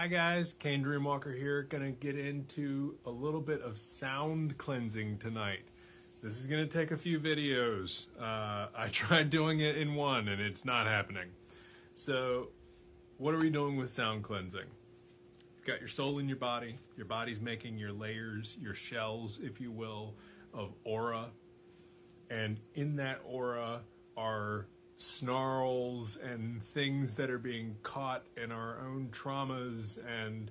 Hi guys, cainedreamwalker here. Gonna get into a little bit of sound cleansing tonight. This is gonna take a few videos. I tried doing it in one and it's not happening. So what are we doing with sound cleansing? You've got your soul in your body. Your body's making your layers, your shells, if you will, of aura. And in that aura are snarls and things that are being caught in our own traumas and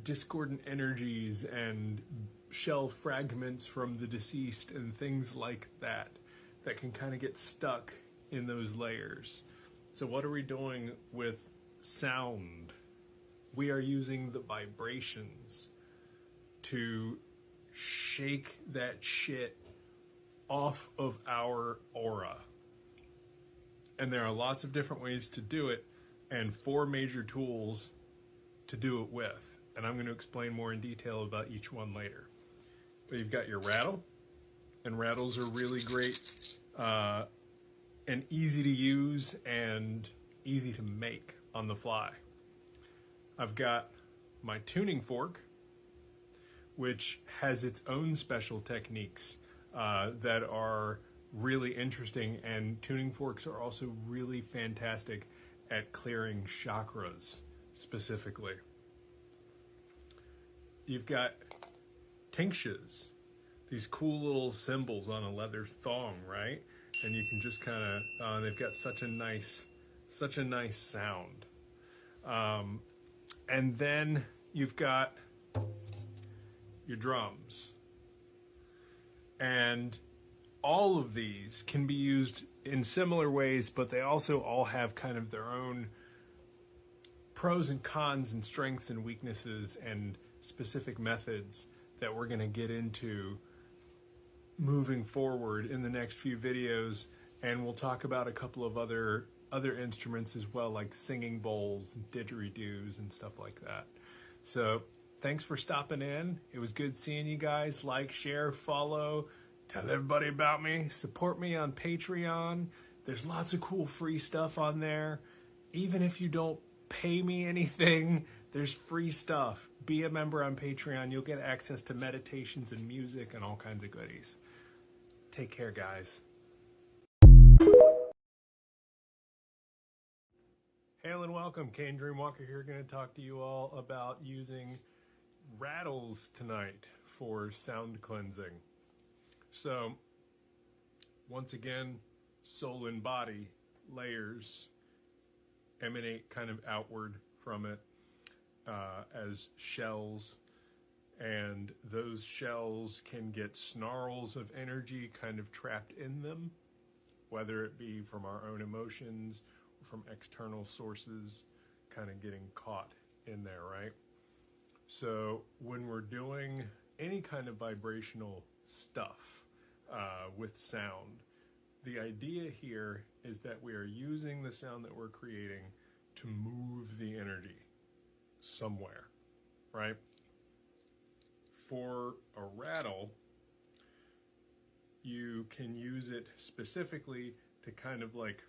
discordant energies and shell fragments from the deceased and things like that that can kind of get stuck in those layers. So what are we doing with sound? We are using the vibrations to shake that shit off of our aura. And there are lots of different ways to do it and 4 major tools to do it with. And I'm going to explain more in detail about each one later. But you've got your rattle, and rattles are really great and easy to use and easy to make on the fly. I've got my tuning fork, which has its own special techniques that are really interesting, and tuning forks are also really fantastic at clearing chakras specifically. You've got tinctures, these cool little symbols on a leather thong, right? And you can just kind of, they've got such a nice sound. And then you've got your drums. And all of these can be used in similar ways, but they also all have kind of their own pros and cons and strengths and weaknesses and specific methods that we're going to get into moving forward in the next few videos. And we'll talk about a couple of other instruments as well, like singing bowls and didgeridoos and stuff like that. So thanks for stopping in. It was good seeing you guys. Like, share, follow. Tell everybody about me. Support me on Patreon. There's lots of cool free stuff on there. Even if you don't pay me anything, there's free stuff. Be a member on Patreon. You'll get access to meditations and music and all kinds of goodies. Take care, guys. Hail and welcome. cainedreamwalker here. Going to talk to you all about using rattles tonight for sound cleansing. So, once again, soul and body layers emanate kind of outward from it as shells, and those shells can get snarls of energy kind of trapped in them, whether it be from our own emotions or from external sources kind of getting caught in there, right? So when we're doing any kind of vibrational stuff, with sound, the idea here is that we are using the sound that we're creating to move the energy somewhere, right? For a rattle, you can use it specifically to kind of like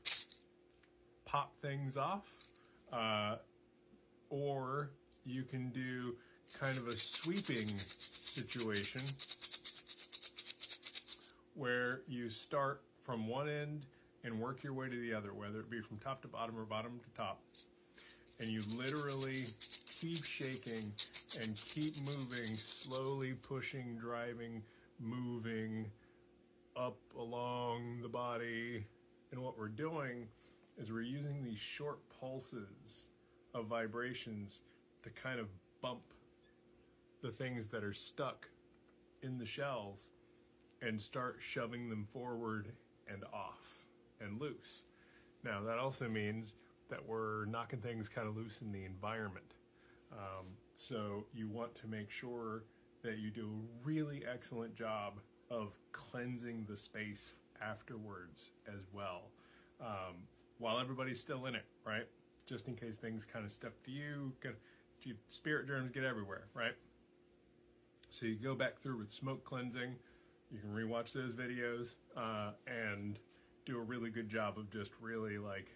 pop things off, or you can do kind of a sweeping situation where you start from one end and work your way to the other, whether it be from top to bottom or bottom to top. And you literally keep shaking and keep moving, slowly pushing, driving, moving up along the body. And what we're doing is we're using these short pulses of vibrations to kind of bump the things that are stuck in the shells and start shoving them forward and off and loose. Now, that also means that we're knocking things kind of loose in the environment. So you want to make sure that you do a really excellent job of cleansing the space afterwards as well, while everybody's still in it, right? Just in case things kind of step to you, spirit germs get everywhere, right? So you go back through with smoke cleansing. You can rewatch those videos and do a really good job of just really like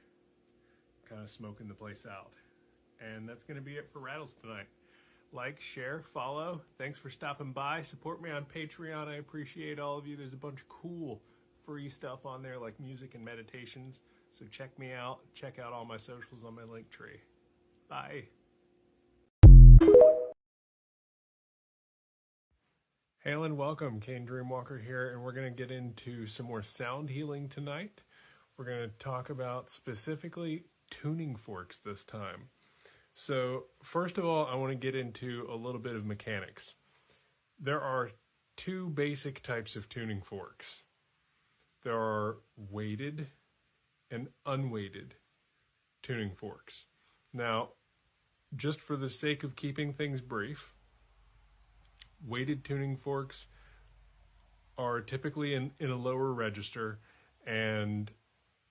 kind of smoking the place out. And that's going to be it for Rattles tonight. Like, share, follow. Thanks for stopping by. Support me on Patreon. I appreciate all of you. There's a bunch of cool free stuff on there like music and meditations. So check me out. Check out all my socials on my link tree. Bye. Hail and welcome, cainedreamwalker here, and we're going to get into some more sound healing tonight. We're going to talk about specifically tuning forks this time. So first of all, I want to get into a little bit of mechanics. There are two basic types of tuning forks. There are weighted and unweighted tuning forks. Now, just for the sake of keeping things brief, weighted tuning forks are typically in a lower register, and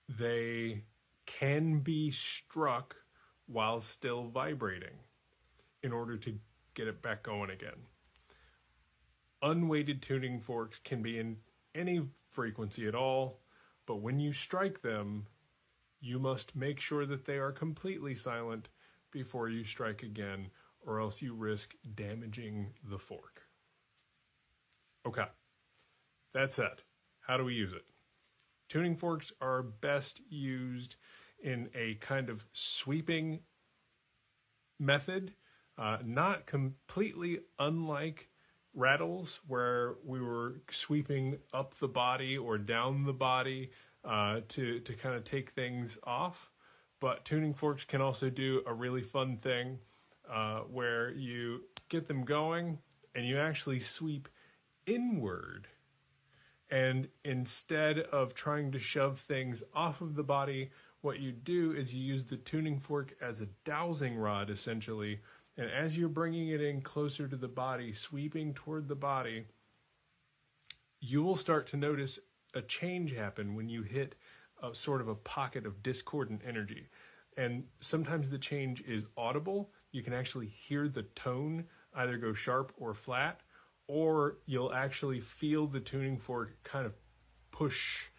they can be struck while still vibrating in order to get it back going again. Unweighted tuning forks can be in any frequency at all, but when you strike them, you must make sure that they are completely silent before you strike again, or else you risk damaging the fork. Okay, that said, how do we use it? Tuning forks are best used in a kind of sweeping method, not completely unlike rattles where we were sweeping up the body or down the body to kind of take things off. But tuning forks can also do a really fun thing where you get them going and you actually sweep inward. And instead of trying to shove things off of the body, what you do is you use the tuning fork as a dowsing rod, essentially. And as you're bringing it in closer to the body, sweeping toward the body, you will start to notice a change happen when you hit a sort of a pocket of discordant energy. And sometimes the change is audible. You can actually hear the tone either go sharp or flat, or you'll actually feel the tuning fork kind of push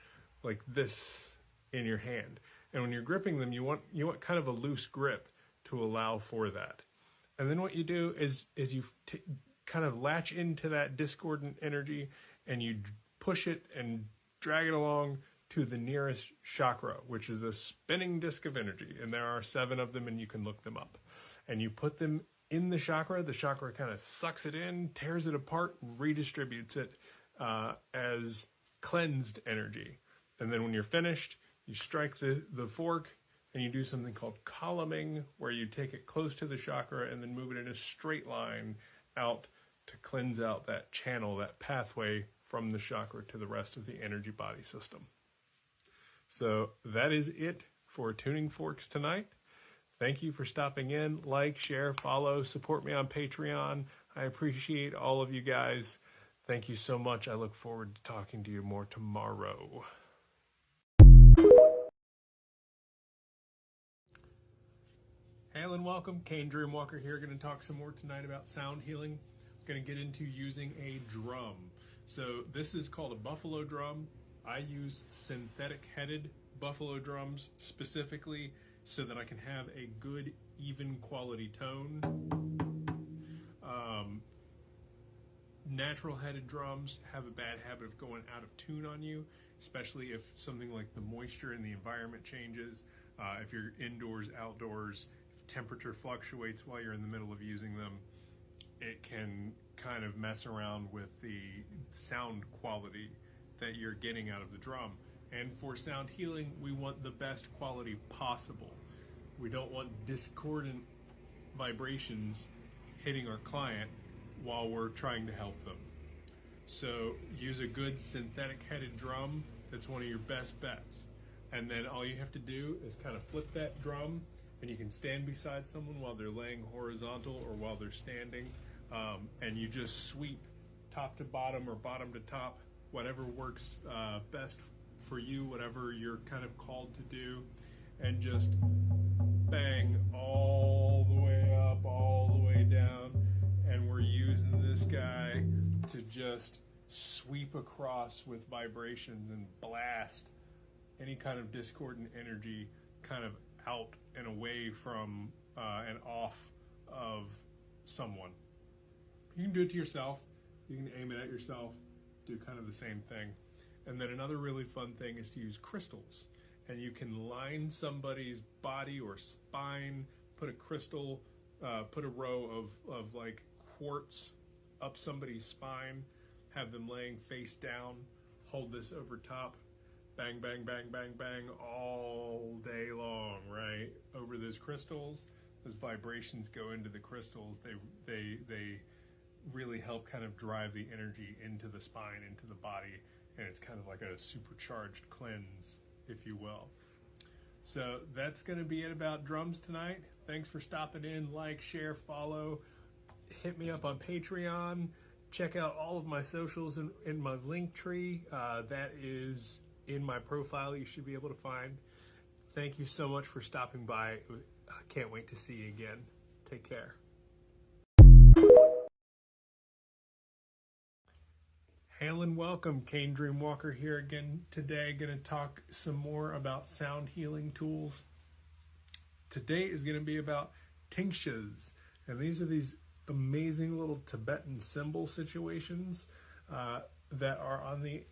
like this in your hand. And when you're gripping them, you want kind of a loose grip to allow for that. And then what you do is you kind of latch into that discordant energy and you push it and drag it along to the nearest chakra, which is a spinning disc of energy. And there are 7 of them, and you can look them up. And you put them in the chakra kind of sucks it in, tears it apart, and redistributes it as cleansed energy. And then when you're finished, you strike the fork and you do something called columning, where you take it close to the chakra and then move it in a straight line out to cleanse out that channel, that pathway from the chakra to the rest of the energy body system. So that is it for tuning forks tonight. Thank you for stopping in. Like, share, follow, support me on Patreon. I appreciate all of you guys. Thank you so much. I look forward to talking to you more tomorrow. Hail and welcome, cainedreamwalker here. Going to talk some more tonight about sound healing. I'm going to get into using a drum. So this is called a buffalo drum. I use synthetic headed buffalo drums specifically so that I can have a good, even quality tone. Natural headed drums have a bad habit of going out of tune on you, especially if something like the moisture in the environment changes, if you're indoors, outdoors, if temperature fluctuates while you're in the middle of using them, it can kind of mess around with the sound quality that you're getting out of the drum. And for sound healing, we want the best quality possible. We don't want discordant vibrations hitting our client while we're trying to help them. So use a good synthetic headed drum. That's one of your best bets. And then all you have to do is kind of flip that drum, and you can stand beside someone while they're laying horizontal or while they're standing, and you just sweep top to bottom or bottom to top, whatever works best for you, whatever you're kind of called to do, and just bang all the way up, all the way down. And we're using this guy to just sweep across with vibrations and blast any kind of discordant energy kind of out and away from and off of someone. You can do it to yourself. You can aim it at yourself, do kind of the same thing. And then another really fun thing is to use crystals. And you can line somebody's body or spine, put a crystal, put a row of like quartz up somebody's spine, have them laying face down, hold this over top, bang, bang, bang, bang, bang, all day long, right? Over those crystals, those vibrations go into the crystals. They really help kind of drive the energy into the spine, into the body, and it's kind of like a supercharged cleanse, if you will. So that's going to be it about drums tonight. Thanks for stopping in. Like, share, follow. Hit me up on Patreon. Check out all of my socials in my link tree. That is in my profile. You should be able to find. Thank you so much for stopping by. I can't wait to see you again. Take care. Hail and welcome, Cain Dreamwalker here again today. Going to talk some more about sound healing tools. Today is going to be about tinctures, and these are these amazing little Tibetan symbol situations that are on the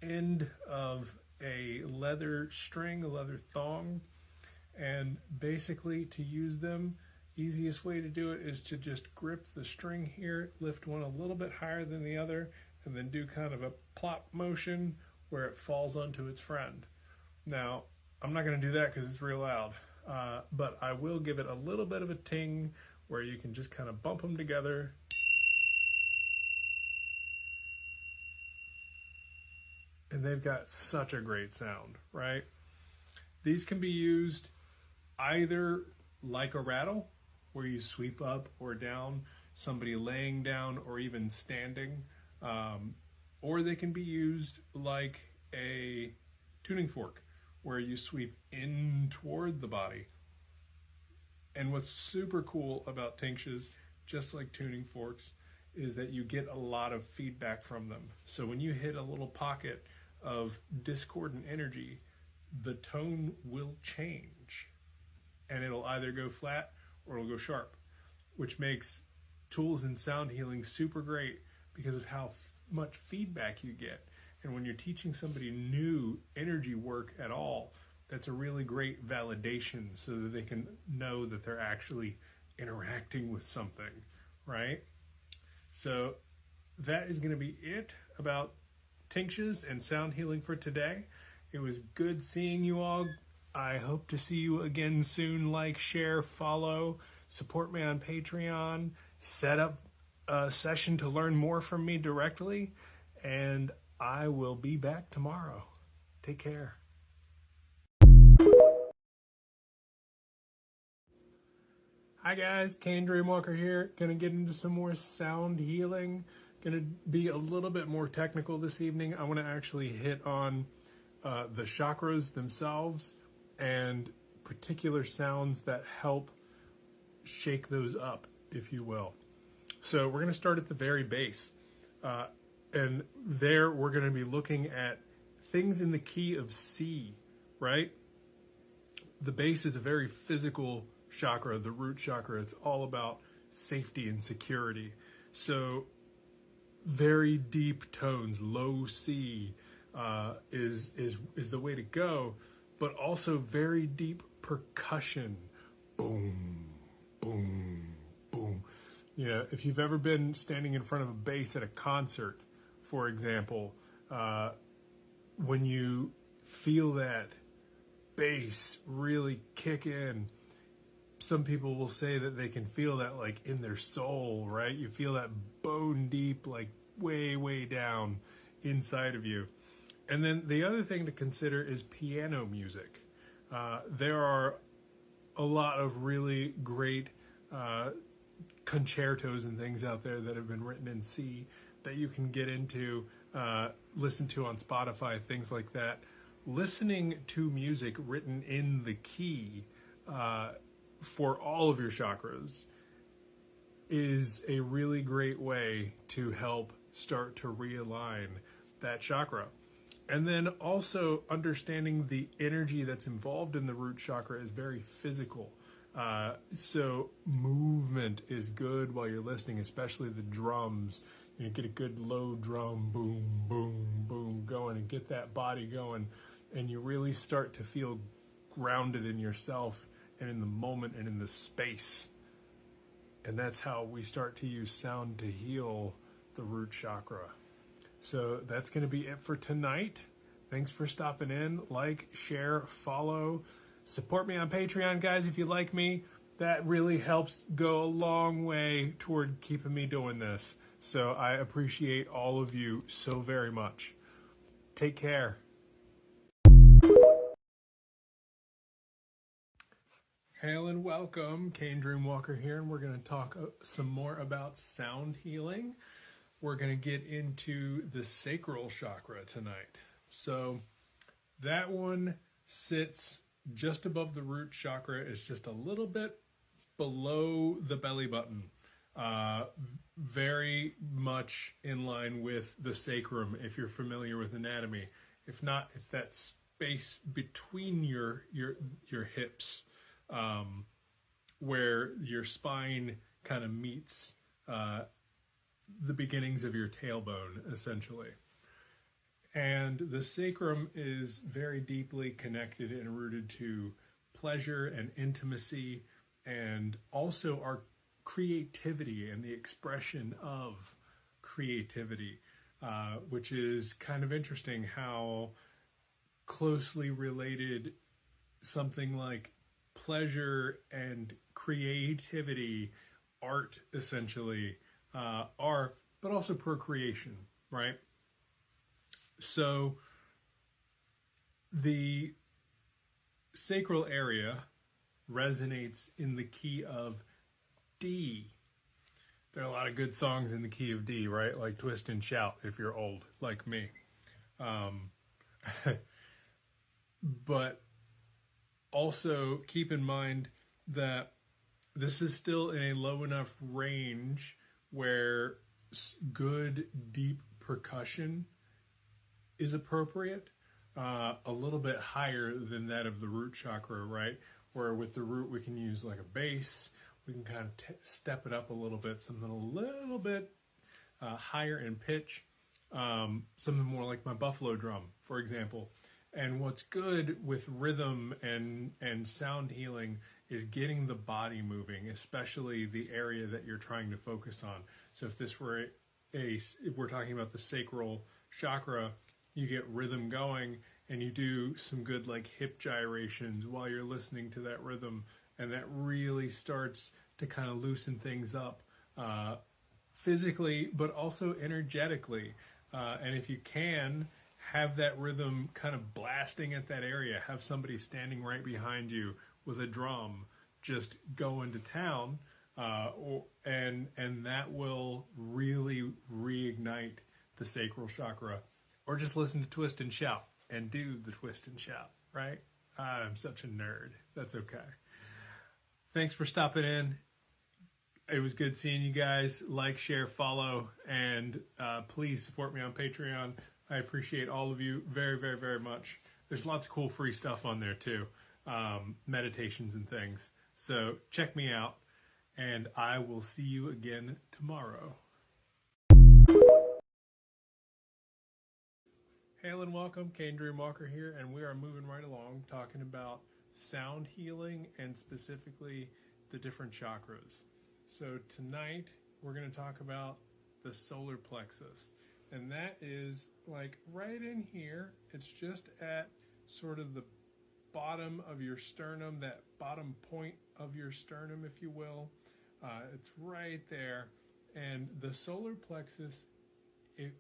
end of a leather string, a leather thong, and basically to use them, easiest way to do it is to just grip the string here, lift one a little bit higher than the other, and then do kind of a plop motion where it falls onto its friend. Now, I'm not going to do that because it's real loud, but I will give it a little bit of a ting where you can just kind of bump them together. And they've got such a great sound, right? These can be used either like a rattle, where you sweep up or down somebody laying down or even standing. Or they can be used like a tuning fork, where you sweep in toward the body. And what's super cool about tinctures, just like tuning forks, is that you get a lot of feedback from them. So when you hit a little pocket of discordant energy, the tone will change. And it'll either go flat or it'll go sharp, which makes tools in sound healing super great because of how much feedback you get. And when you're teaching somebody new energy work at all, that's a really great validation so that they can know that they're actually interacting with something, right? So that is going to be it about tinctures and sound healing for today. It was good seeing you all. I hope to see you again soon. Like, share, follow, support me on Patreon, set up a session to learn more from me directly, and I will be back tomorrow. Take care. Hi guys, Cain Dreamwalker here. Gonna get into some more sound healing. Gonna be a little bit more technical this evening. I want to actually hit on the chakras themselves and particular sounds that help shake those up, if you will. So we're gonna start at the very base. And there we're gonna be looking at things in the key of C, right? The base is a very physical chakra, the root chakra. It's all about safety and security. So very deep tones, low C is the way to go, but also very deep percussion. Boom, boom, boom. You know, if you've ever been standing in front of a bass at a concert, for example, when you feel that bass really kick in, some people will say that they can feel that like in their soul, right? You feel that bone deep, like way, way down inside of you. And then the other thing to consider is piano music. There are a lot of really great concertos and things out there that have been written in C that you can get into, listen to on Spotify, things like that. Listening to music written in the key for all of your chakras is a really great way to help start to realign that chakra. And then also understanding the energy that's involved in the root chakra is very physical. So movement is good while you're listening, especially the drums. You know, get a good low drum, boom, boom, boom, going, and get that body going, and you really start to feel grounded in yourself and in the moment and in the space. And that's how we start to use sound to heal the root chakra. So that's going to be it for tonight. Thanks for stopping in. Like, share, follow. Support me on Patreon, guys, if you like me. That really helps go a long way toward keeping me doing this. So I appreciate all of you so very much. Take care. Hail and welcome. Cainedreamwalker here, and we're going to talk some more about sound healing. We're going to get into the sacral chakra tonight. So that one sits just above the root chakra. It's just a little bit below the belly button. Very much in line with the sacrum, if you're familiar with anatomy. If not, it's that space between your hips, where your spine kind of meets the beginnings of your tailbone, essentially. And the sacrum is very deeply connected and rooted to pleasure and intimacy, and also our creativity and the expression of creativity, which is kind of interesting how closely related something like pleasure and creativity, art essentially, are, but also procreation, right? So the sacral area resonates in the key of D. There are a lot of good songs in the key of D, right? Like Twist and Shout, if you're old like me. But also keep in mind that this is still in a low enough range where good deep percussion is appropriate, a little bit higher than that of the root chakra, right? Where with the root we can use like a bass, we can kind of step it up a little bit, something a little bit higher in pitch, something more like my buffalo drum, for example. And what's good with rhythm and sound healing is getting the body moving, especially the area that you're trying to focus on. So if this were if we're talking about the sacral chakra, you get rhythm going and you do some good like hip gyrations while you're listening to that rhythm, and that really starts to kind of loosen things up physically, but also energetically. And if you can, have that rhythm kind of blasting at that area. Have somebody standing right behind you with a drum just going to town, and that will really reignite the sacral chakra. Or just listen to Twist and Shout and do the Twist and Shout, right? I'm such a nerd. That's okay. Thanks for stopping in. It was good seeing you guys. Like, share, follow, and please support me on Patreon. I appreciate all of you very, very, very much. There's lots of cool free stuff on there too, meditations and things. So check me out, and I will see you again tomorrow. Hail and welcome, Cainedreamwalker here, and we are moving right along talking about sound healing and specifically the different chakras. So tonight we're going to talk about the solar plexus. And that is like right in here. It's just at sort of the bottom of your sternum, that bottom point of your sternum, if you will. It's right there. And the solar plexus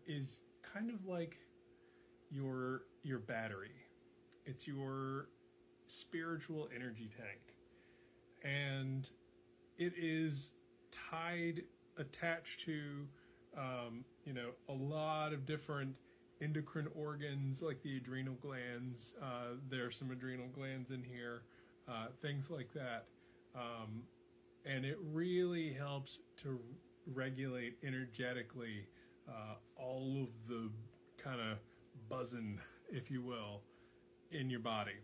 is kind of like your battery. It's your spiritual energy tank. And it is attached to a lot of different endocrine organs, like the adrenal glands. There are some adrenal glands in here, things like that. And it really helps to regulate energetically all of the kind of buzzing, if you will, in your body.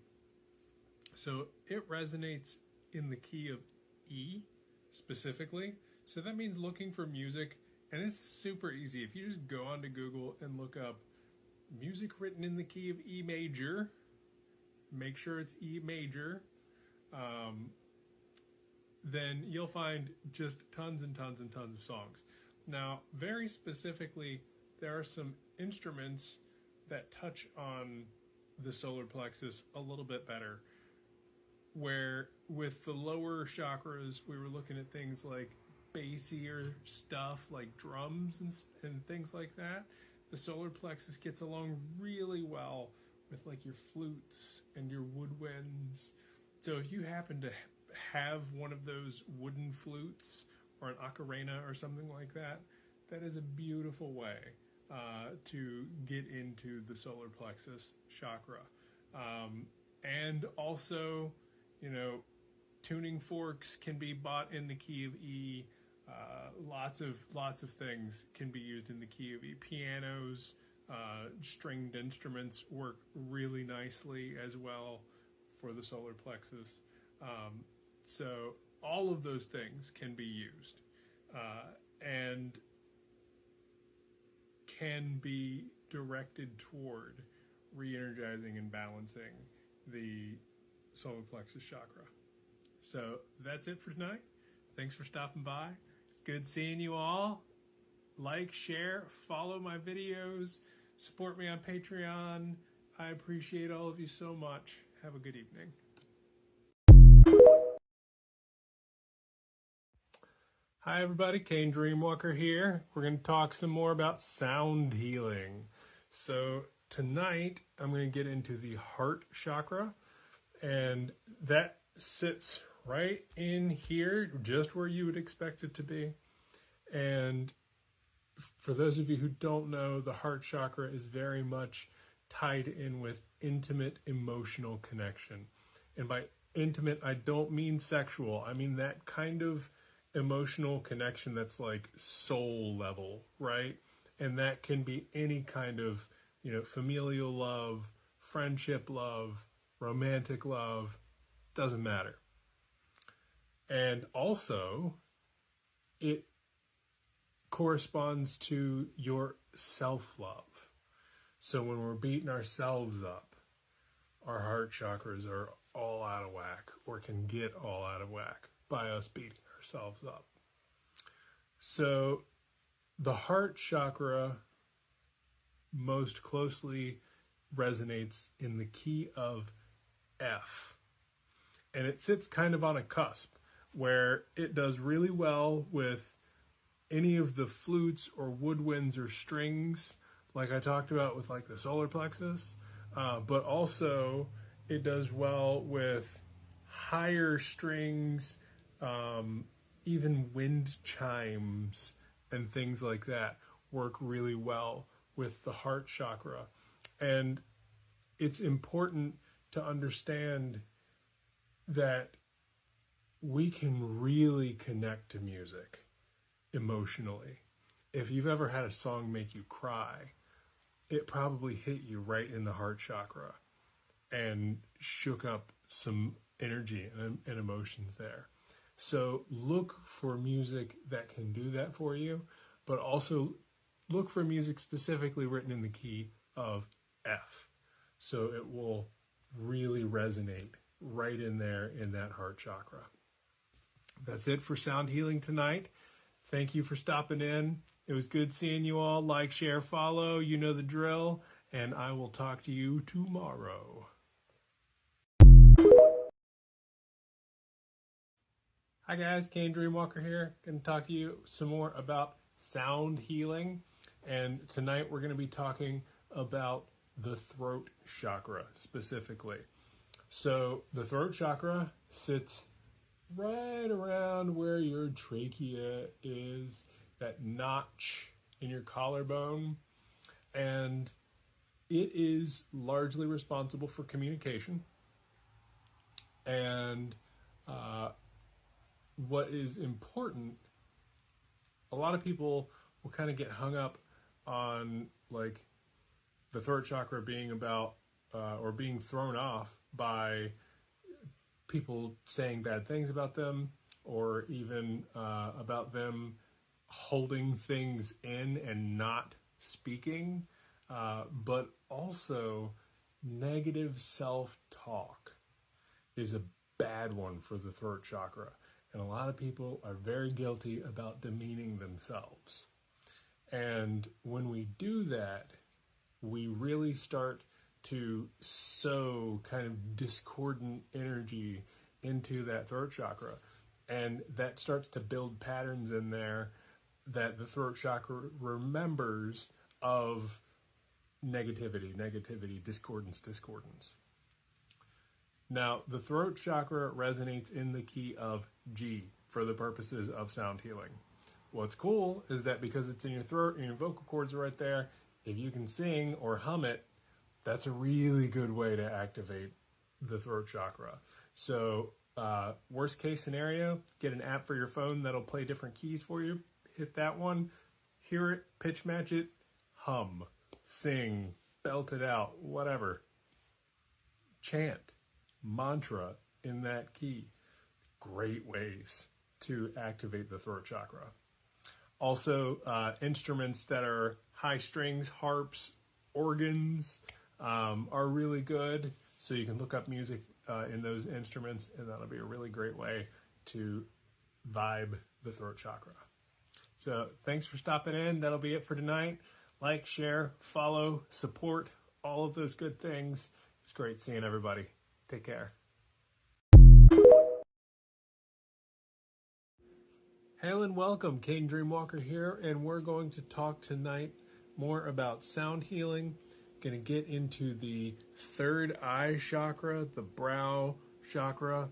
So it resonates in the key of E specifically. So that means looking for music, and it's super easy. If you just go onto Google and look up music written in the key of E major, make sure it's E major, then you'll find just tons and tons and tons of songs. Now, very specifically, there are some instruments that touch on the solar plexus a little bit better, where with the lower chakras, we were looking at things like bassier stuff like drums and things like that. The solar plexus gets along really well with like your flutes and your woodwinds. So if you happen to have one of those wooden flutes or an ocarina or something like that, that is a beautiful way to get into the solar plexus chakra. And also, you know, tuning forks can be bought in the key of E. Lots of things can be used in the key of E. Pianos, stringed instruments work really nicely as well for the solar plexus. So all of those things can be used and can be directed toward re-energizing and balancing the solar plexus chakra. So that's it for tonight. Thanks for stopping by. It's good seeing you all. Like, share, follow my videos, support me on Patreon. I appreciate all of you so much. Have a good evening. Hi everybody, Cain Dreamwalker here. We're going to talk some more about sound healing. So tonight I'm going to get into the heart chakra, and that sits right in here, just where you would expect it to be. And for those of you who don't know, the heart chakra is very much tied in with intimate emotional connection. And by intimate, I don't mean sexual. I mean that kind of emotional connection that's like soul level, right? And that can be any kind of, you know, familial love, friendship love, romantic love, doesn't matter. And also, it corresponds to your self-love. So when we're beating ourselves up, our heart chakras are all out of whack, or can get all out of whack by us beating ourselves up. So the heart chakra most closely resonates in the key of F. And it sits kind of on a cusp where it does really well with any of the flutes or woodwinds or strings, like I talked about with like the solar plexus, but also it does well with higher strings, even wind chimes and things like that work really well with the heart chakra. And it's important to understand that we can really connect to music emotionally. If you've ever had a song make you cry, it probably hit you right in the heart chakra and shook up some energy and emotions there. So look for music that can do that for you, but also look for music specifically written in the key of F. So it will really resonate right in there in that heart chakra. That's it for sound healing tonight. Thank you for stopping in. It was good seeing you all. Like, share, follow. You know the drill. And I will talk to you tomorrow. Hi guys, Cain Dreamwalker here. Going to talk to you some more about sound healing. And tonight we're going to be talking about the throat chakra specifically. So the throat chakra sits right around where your trachea is, that notch in your collarbone, and it is largely responsible for communication. And what is important, a lot of people will kind of get hung up on like the throat chakra being about or being thrown off by people saying bad things about them, or even about them holding things in and not speaking, but also negative self-talk is a bad one for the throat chakra. And a lot of people are very guilty about demeaning themselves. And when we do that, we really start to sow kind of discordant energy into that throat chakra. And that starts to build patterns in there that the throat chakra remembers of negativity, discordance. Now, the throat chakra resonates in the key of G for the purposes of sound healing. What's cool is that because it's in your throat and your vocal cords are right there, if you can sing or hum it, that's a really good way to activate the throat chakra. So worst case scenario, get an app for your phone that'll play different keys for you. Hit that one, hear it, pitch match it, hum, sing, belt it out, whatever. Chant, mantra in that key. Great ways to activate the throat chakra. Also, instruments that are high strings, harps, organs are really good. So you can look up music in those instruments, and that'll be a really great way to vibe the throat chakra. So thanks for stopping in. That'll be it for tonight. Like, share, follow, support, all of those good things. It's great seeing everybody. Take care. Hail and welcome, Cain Dreamwalker here, and we're going to talk tonight more about sound healing. Going to get into the third eye chakra, the brow chakra.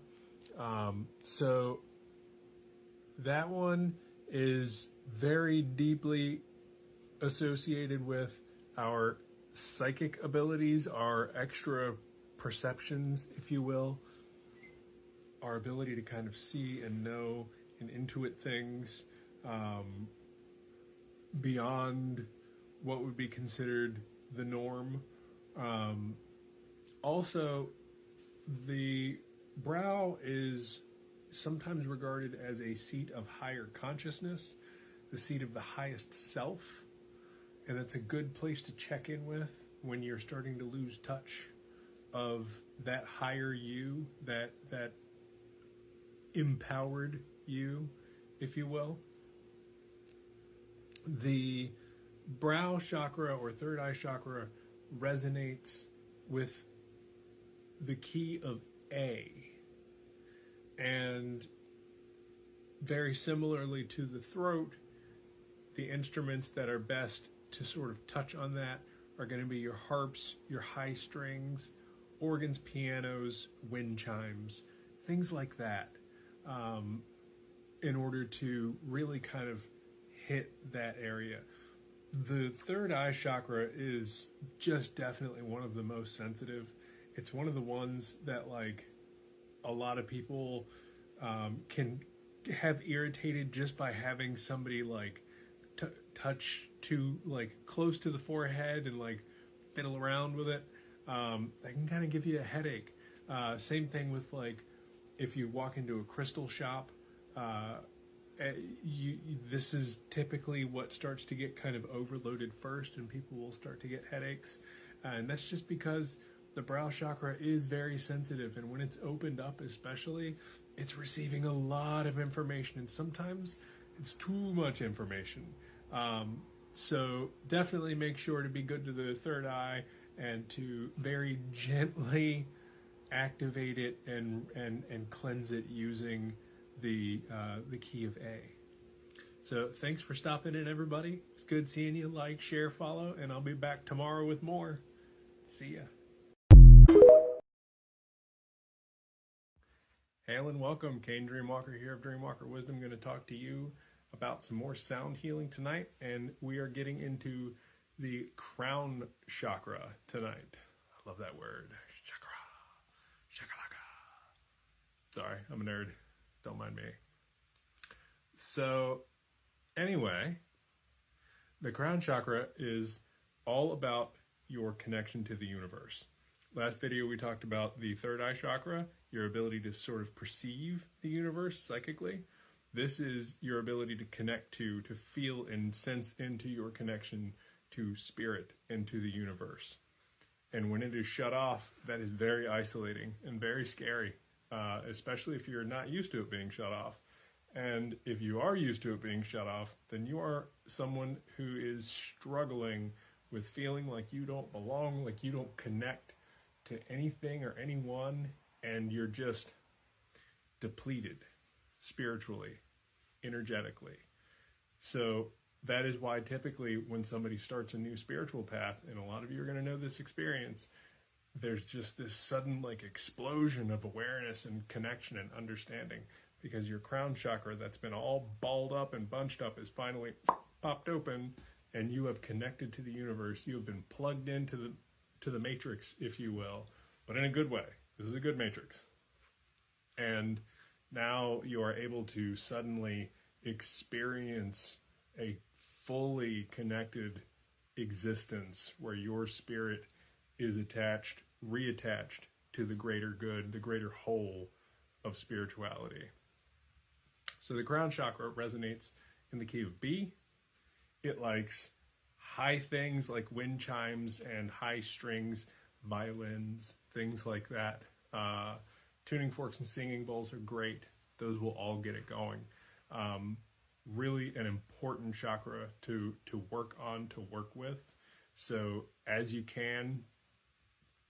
So that one is very deeply associated with our psychic abilities, our extra perceptions, if you will, our ability to kind of see and know and intuit things beyond what would be considered the norm. Also, the brow is sometimes regarded as a seat of higher consciousness, the seat of the highest self, and it's a good place to check in with when you're starting to lose touch of that higher you, that empowered you, if you will. The brow chakra or third eye chakra resonates with the key of A. And very similarly to the throat, the instruments that are best to sort of touch on that are going to be your harps, your high strings, organs, pianos, wind chimes, things like that, in order to really kind of hit that area. The third eye chakra is just definitely one of the most sensitive. It's one of the ones that, like, a lot of people can have irritated just by having somebody like touch to like close to the forehead and like fiddle around with it. That can kind of give you a headache. Same thing with like if you walk into a crystal shop. This is typically what starts to get kind of overloaded first, and people will start to get headaches, and that's just because the brow chakra is very sensitive, and when it's opened up especially, it's receiving a lot of information, and sometimes it's too much information. So definitely make sure to be good to the third eye and to very gently activate it and cleanse it using the key of A. So thanks for stopping in, everybody. It's good seeing you. Like, share, follow, and I'll be back tomorrow with more. See ya. Hail and welcome, Cain Dreamwalker here of Dreamwalker Wisdom. I'm going to talk to you about some more sound healing tonight, and we are getting into the crown chakra tonight. I love that word. Chakra. Shakalaka. Sorry, I'm a nerd. Don't mind me. So, anyway, the crown chakra is all about your connection to the universe. Last video we talked about the third eye chakra, your ability to sort of perceive the universe psychically. This is your ability to connect to feel and sense into your connection to spirit and to the universe. And when it is shut off, that is very isolating and very scary, especially if you're not used to it being shut off. And if you are used to it being shut off, then you are someone who is struggling with feeling like you don't belong, like you don't connect to anything or anyone, and you're just depleted spiritually, energetically. So that is why typically when somebody starts a new spiritual path, and a lot of you are going to know this experience, there's just this sudden like explosion of awareness and connection and understanding, because your crown chakra that's been all balled up and bunched up is finally popped open, and you have connected to the universe. You have been plugged into the matrix, if you will, but in a good way. This is a good matrix. And now you are able to suddenly experience a fully connected existence where your spirit is attached, reattached to the greater good, the greater whole of spirituality. So the crown chakra resonates in the key of B. It likes high things like wind chimes and high strings, violins, things like that. Tuning forks and singing bowls are great. Those will all get it going. Really an important chakra to work on, to work with. So as you can,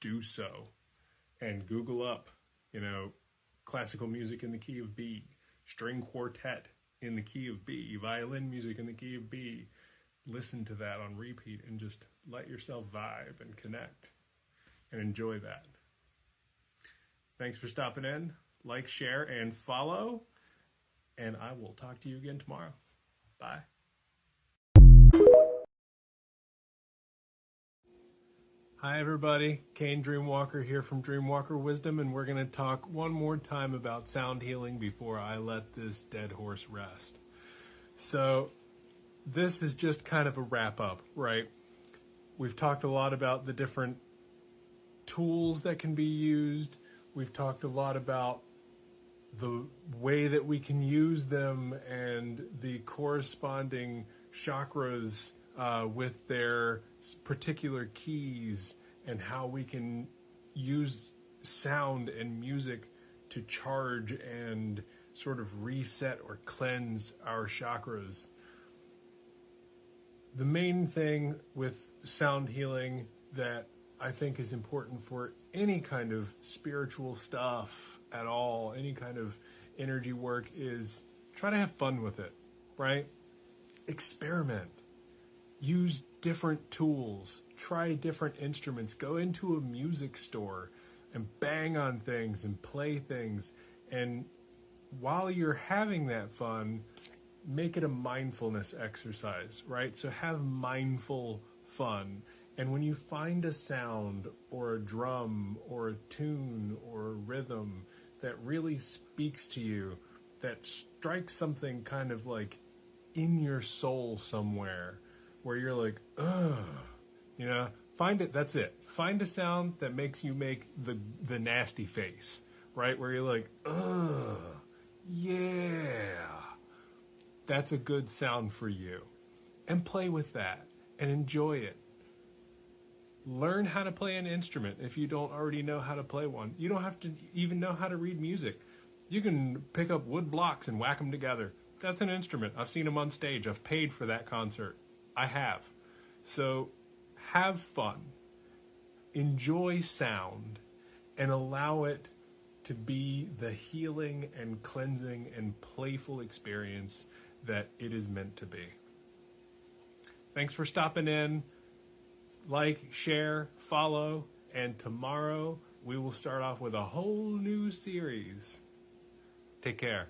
do so. And Google up, classical music in the key of B, string quartet in the key of B, violin music in the key of B. Listen to that on repeat and just let yourself vibe and connect and enjoy that. Thanks for stopping in. Like, share, and follow. And I will talk to you again tomorrow. Bye. Hi everybody, Cain Dreamwalker here from Dreamwalker Wisdom, and we're going to talk one more time about sound healing before I let this dead horse rest. So this is just kind of a wrap up, right? We've talked a lot about the different tools that can be used. We've talked a lot about the way that we can use them and the corresponding chakras with their particular keys, and how we can use sound and music to charge and sort of reset or cleanse our chakras. The main thing with sound healing that I think is important for any kind of spiritual stuff at all, any kind of energy work, is try to have fun with it, right? Experiment. Use different tools. Try different instruments. Go into a music store and bang on things and play things. And while you're having that fun, make it a mindfulness exercise, right? So have mindful fun. And when you find a sound or a drum or a tune or a rhythm that really speaks to you, that strikes something kind of like in your soul somewhere, where you're like, ugh, find it, that's it. Find a sound that makes you make the nasty face, right? Where you're like, ugh, yeah. That's a good sound for you. And play with that and enjoy it. Learn how to play an instrument if you don't already know how to play one. You don't have to even know how to read music. You can pick up wood blocks and whack them together. That's an instrument. I've seen them on stage. I've paid for that concert. I have. So have fun. Enjoy sound and allow it to be the healing and cleansing and playful experience that it is meant to be. Thanks for stopping in. Like, share, follow, and tomorrow we will start off with a whole new series. Take care.